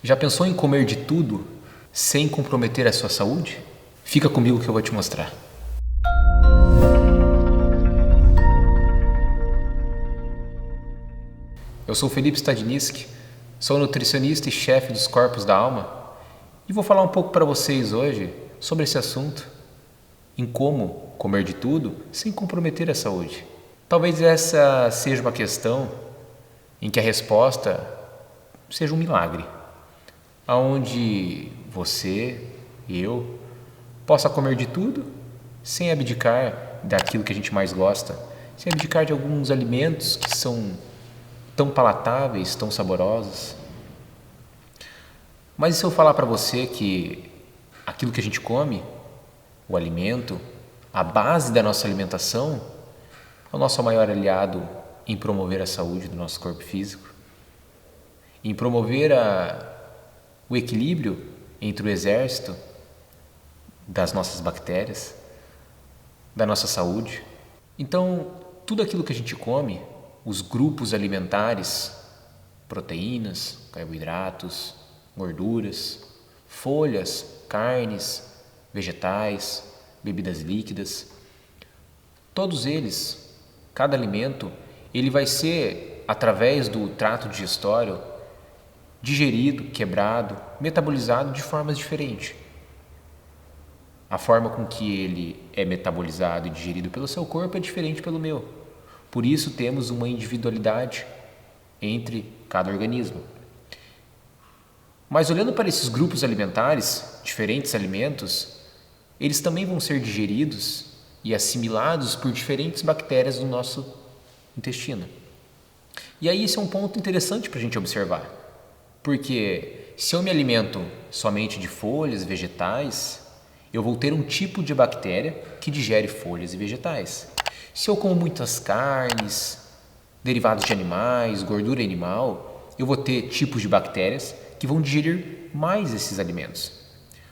Já pensou em comer de tudo sem comprometer a sua saúde? Fica comigo que eu vou te mostrar. Eu sou Felipe Stadniski, sou nutricionista e chefe dos Corpos da Alma e vou falar um pouco para vocês hoje sobre esse assunto, em como comer de tudo sem comprometer a saúde. Talvez essa seja uma questão em que a resposta seja um milagre, onde você e eu possa comer de tudo sem abdicar daquilo que a gente mais gosta, sem abdicar de alguns alimentos que são tão palatáveis, tão saborosos. Mas e se eu falar para você que aquilo que a gente come, o alimento, a base da nossa alimentação, é o nosso maior aliado em promover a saúde do nosso corpo físico, em promover o equilíbrio entre o exército das nossas bactérias, da nossa saúde. Então, tudo aquilo que a gente come, os grupos alimentares, proteínas, carboidratos, gorduras, folhas, carnes, vegetais, bebidas líquidas, todos eles, cada alimento, ele vai ser, através do trato digestório, digerido, quebrado, metabolizado de formas diferentes. A forma com que ele é metabolizado e digerido pelo seu corpo é diferente pelo meu. Por isso temos uma individualidade entre cada organismo. Mas olhando para esses grupos alimentares, diferentes alimentos, eles também vão ser digeridos e assimilados por diferentes bactérias do nosso intestino. E aí isso é um ponto interessante para a gente observar, porque se eu me alimento somente de folhas, vegetais, eu vou ter um tipo de bactéria que digere folhas e vegetais. Se eu como muitas carnes, derivados de animais, gordura animal, eu vou ter tipos de bactérias que vão digerir mais esses alimentos.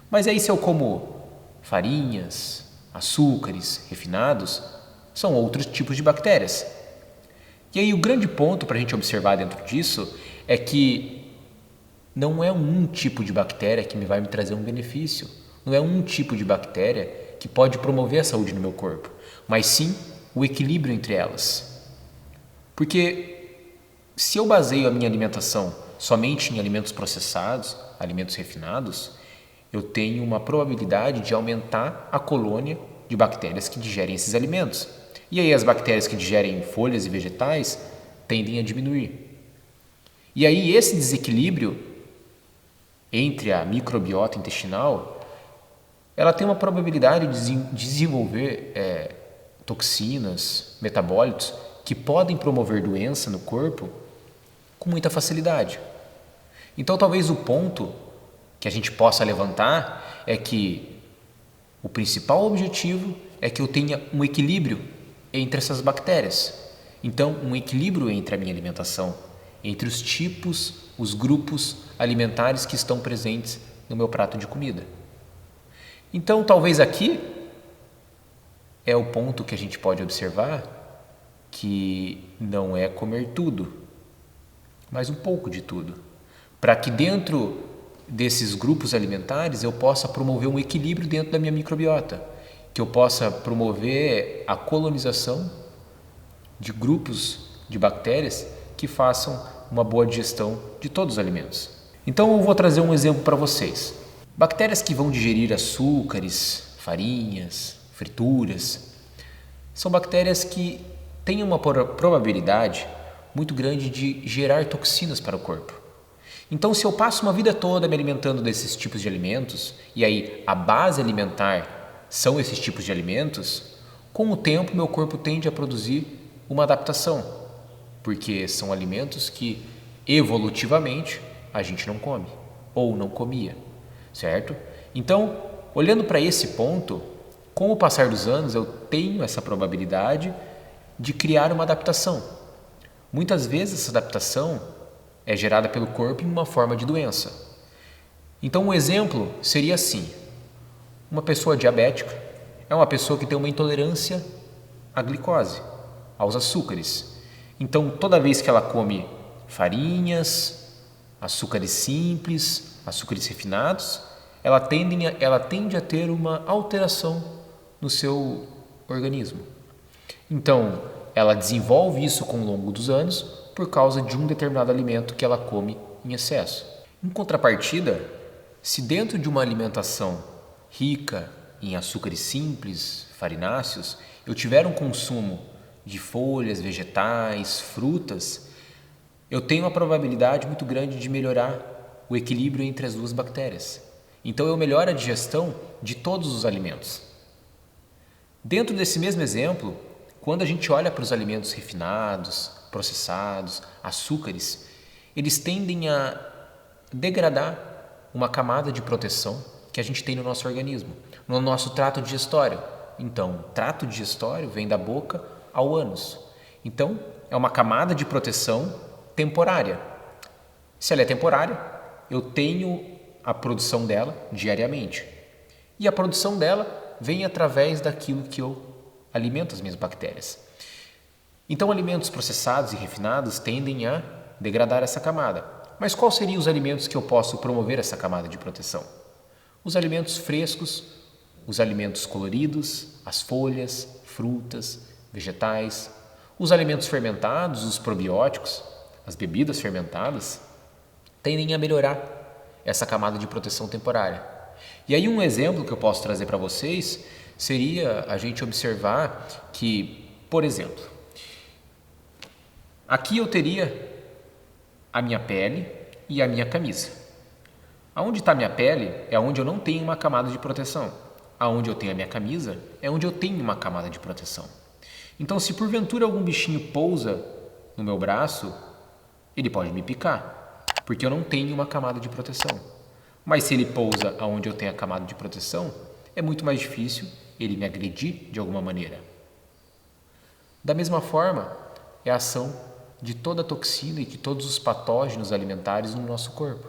Mas aí se eu como farinhas, açúcares, refinados, são outros tipos de bactérias. E aí o grande ponto para a gente observar dentro disso é que não é um tipo de bactéria que vai me trazer um benefício, não é um tipo de bactéria que pode promover a saúde no meu corpo, mas sim o equilíbrio entre elas. Porque se eu baseio a minha alimentação somente em alimentos processados, alimentos refinados, eu tenho uma probabilidade de aumentar a colônia de bactérias que digerem esses alimentos. E aí as bactérias que digerem folhas e vegetais tendem a diminuir. E aí esse desequilíbrio entre a microbiota intestinal, ela tem uma probabilidade de desenvolver toxinas, metabólitos que podem promover doença no corpo com muita facilidade. Então talvez o ponto que a gente possa levantar é que o principal objetivo é que eu tenha um equilíbrio entre essas bactérias. Então, um equilíbrio entre a minha alimentação, entre os tipos, os grupos alimentares que estão presentes no meu prato de comida. Então, talvez aqui é o ponto que a gente pode observar que não é comer tudo, mas um pouco de tudo, para que dentro desses grupos alimentares eu possa promover um equilíbrio dentro da minha microbiota, que eu possa promover a colonização de grupos de bactérias que façam uma boa digestão de todos os alimentos. Então eu vou trazer um exemplo para vocês. Bactérias que vão digerir açúcares, farinhas, frituras, são bactérias que têm uma probabilidade muito grande de gerar toxinas para o corpo. Então, se eu passo uma vida toda me alimentando desses tipos de alimentos, e aí a base alimentar são esses tipos de alimentos, com o tempo meu corpo tende a produzir uma adaptação, porque são alimentos que evolutivamente a gente não come ou não comia, certo? Então, olhando para esse ponto, com o passar dos anos eu tenho essa probabilidade de criar uma adaptação. Muitas vezes essa adaptação é gerada pelo corpo em uma forma de doença. Então um exemplo seria assim: uma pessoa diabética é uma pessoa que tem uma intolerância à glicose, aos açúcares. Então toda vez que ela come farinhas, açúcares simples, açúcares refinados, ela tende a ter uma alteração no seu organismo. Então, ela desenvolve isso com o longo dos anos por causa de um determinado alimento que ela come em excesso. Em contrapartida, se dentro de uma alimentação rica em açúcares simples, farináceos, eu tiver um consumo de folhas, vegetais, frutas, eu tenho uma probabilidade muito grande de melhorar o equilíbrio entre as duas bactérias. Então eu melhoro a digestão de todos os alimentos. Dentro desse mesmo exemplo, quando a gente olha para os alimentos refinados, processados, açúcares, eles tendem a degradar uma camada de proteção que a gente tem no nosso organismo, no nosso trato digestório. Então, trato digestório vem da boca ao ânus. Então, é uma camada de proteção temporária. Se ela é temporária, eu tenho a produção dela diariamente. E a produção dela vem através daquilo que eu alimento as minhas bactérias. Então, alimentos processados e refinados tendem a degradar essa camada. Mas quais seriam os alimentos que eu posso promover essa camada de proteção? Os alimentos frescos, os alimentos coloridos, as folhas, frutas, vegetais, os alimentos fermentados, os probióticos, as bebidas fermentadas, tendem a melhorar essa camada de proteção temporária. E aí um exemplo que eu posso trazer para vocês seria a gente observar que, por exemplo, aqui eu teria a minha pele e a minha camisa. Aonde está a minha pele é onde eu não tenho uma camada de proteção. Aonde eu tenho a minha camisa é onde eu tenho uma camada de proteção. Então, se porventura algum bichinho pousa no meu braço, ele pode me picar, porque eu não tenho uma camada de proteção. Mas se ele pousa aonde eu tenho a camada de proteção, é muito mais difícil ele me agredir de alguma maneira. Da mesma forma, é a ação de toda a toxina e de todos os patógenos alimentares no nosso corpo.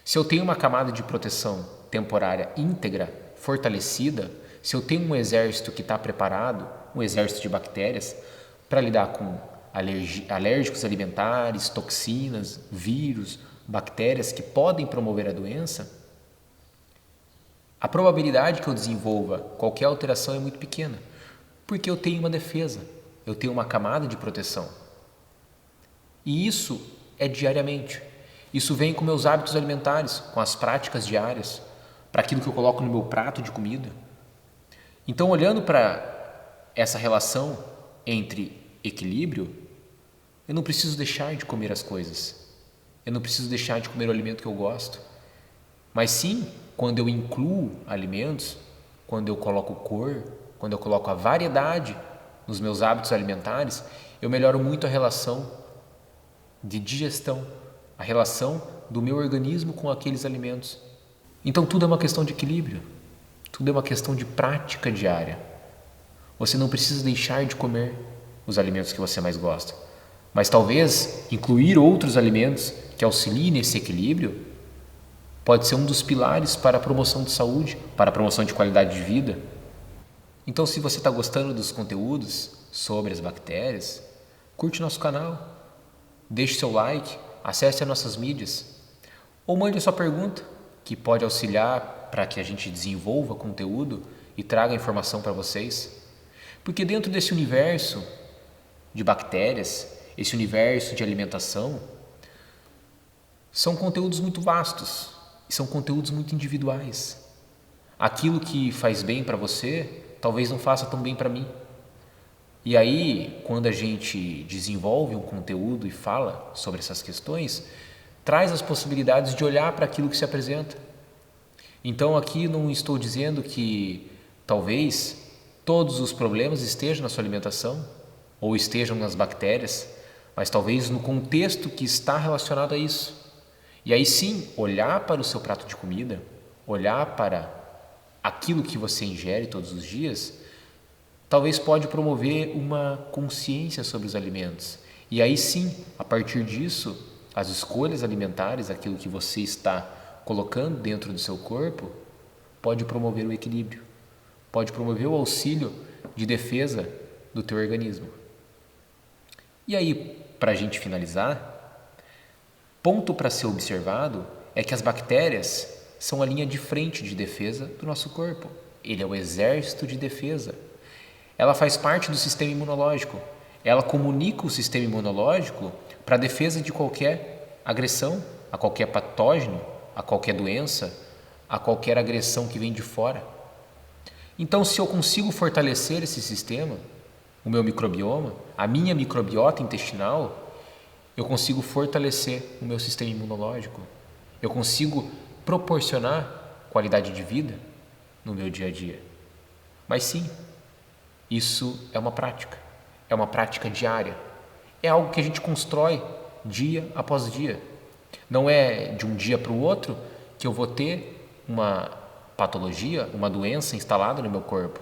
Se eu tenho uma camada de proteção temporária íntegra, fortalecida, se eu tenho um exército que está preparado, um exército de bactérias, para lidar com alérgicos alimentares, toxinas, vírus, bactérias que podem promover a doença, a probabilidade que eu desenvolva qualquer alteração é muito pequena, porque eu tenho uma defesa, eu tenho uma camada de proteção. E isso é diariamente. Isso vem com meus hábitos alimentares, com as práticas diárias, para aquilo que eu coloco no meu prato de comida. Então, olhando para essa relação entre equilíbrio, eu não preciso deixar de comer as coisas. Eu não preciso deixar de comer o alimento que eu gosto. Mas sim, quando eu incluo alimentos, quando eu coloco cor, quando eu coloco a variedade nos meus hábitos alimentares, eu melhoro muito a relação de digestão, a relação do meu organismo com aqueles alimentos. Então tudo é uma questão de equilíbrio, tudo é uma questão de prática diária. Você não precisa deixar de comer os alimentos que você mais gosta, mas talvez incluir outros alimentos que auxiliem nesse equilíbrio pode ser um dos pilares para a promoção de saúde, para a promoção de qualidade de vida. Então, se você está gostando dos conteúdos sobre as bactérias, curte nosso canal, deixe seu like, acesse as nossas mídias ou mande a sua pergunta, que pode auxiliar para que a gente desenvolva conteúdo e traga informação para vocês. Porque dentro desse universo de bactérias, esse universo de alimentação, são conteúdos muito vastos e são conteúdos muito individuais. Aquilo que faz bem para você, talvez não faça tão bem para mim. E aí, quando a gente desenvolve um conteúdo e fala sobre essas questões, traz as possibilidades de olhar para aquilo que se apresenta. Então, aqui não estou dizendo que talvez todos os problemas estejam na sua alimentação ou estejam nas bactérias, mas talvez no contexto que está relacionado a isso. E aí sim, olhar para o seu prato de comida, olhar para aquilo que você ingere todos os dias, talvez pode promover uma consciência sobre os alimentos. E aí sim, a partir disso, as escolhas alimentares, aquilo que você está colocando dentro do seu corpo, pode promover o equilíbrio, pode promover o auxílio de defesa do teu organismo. E aí, para a gente finalizar, Ponto para ser observado é que as bactérias são a linha de frente de defesa do nosso corpo. Ele é o exército de defesa. Ela faz parte do sistema imunológico. Ela comunica o sistema imunológico para a defesa de qualquer agressão, a qualquer patógeno, a qualquer doença, a qualquer agressão que vem de fora. Então, se eu consigo fortalecer esse sistema, o meu microbioma, a minha microbiota intestinal, eu consigo fortalecer o meu sistema imunológico. Eu consigo proporcionar qualidade de vida no meu dia a dia. Mas sim, isso é uma prática diária. É algo que a gente constrói dia após dia. Não é de um dia para o outro que eu vou ter uma patologia, uma doença instalada no meu corpo.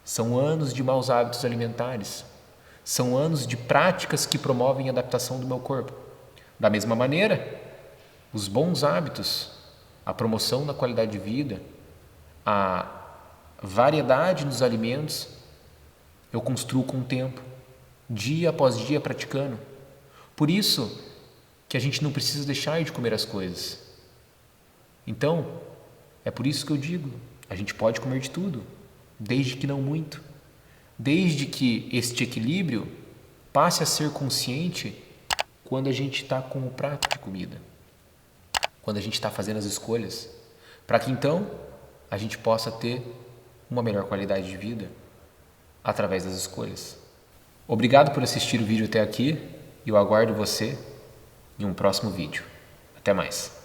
São anos de maus hábitos alimentares. São anos de práticas que promovem a adaptação do meu corpo. Da mesma maneira, os bons hábitos, a promoção da qualidade de vida, a variedade nos alimentos, eu construo com o tempo, dia após dia praticando. Por isso que a gente não precisa deixar de comer as coisas. Então, é por isso que eu digo, a gente pode comer de tudo, desde que não muito. Desde que este equilíbrio passe a ser consciente quando a gente está com o prato de comida, quando a gente está fazendo as escolhas, para que então a gente possa ter uma melhor qualidade de vida através das escolhas. Obrigado por assistir o vídeo até aqui e eu aguardo você em um próximo vídeo. Até mais.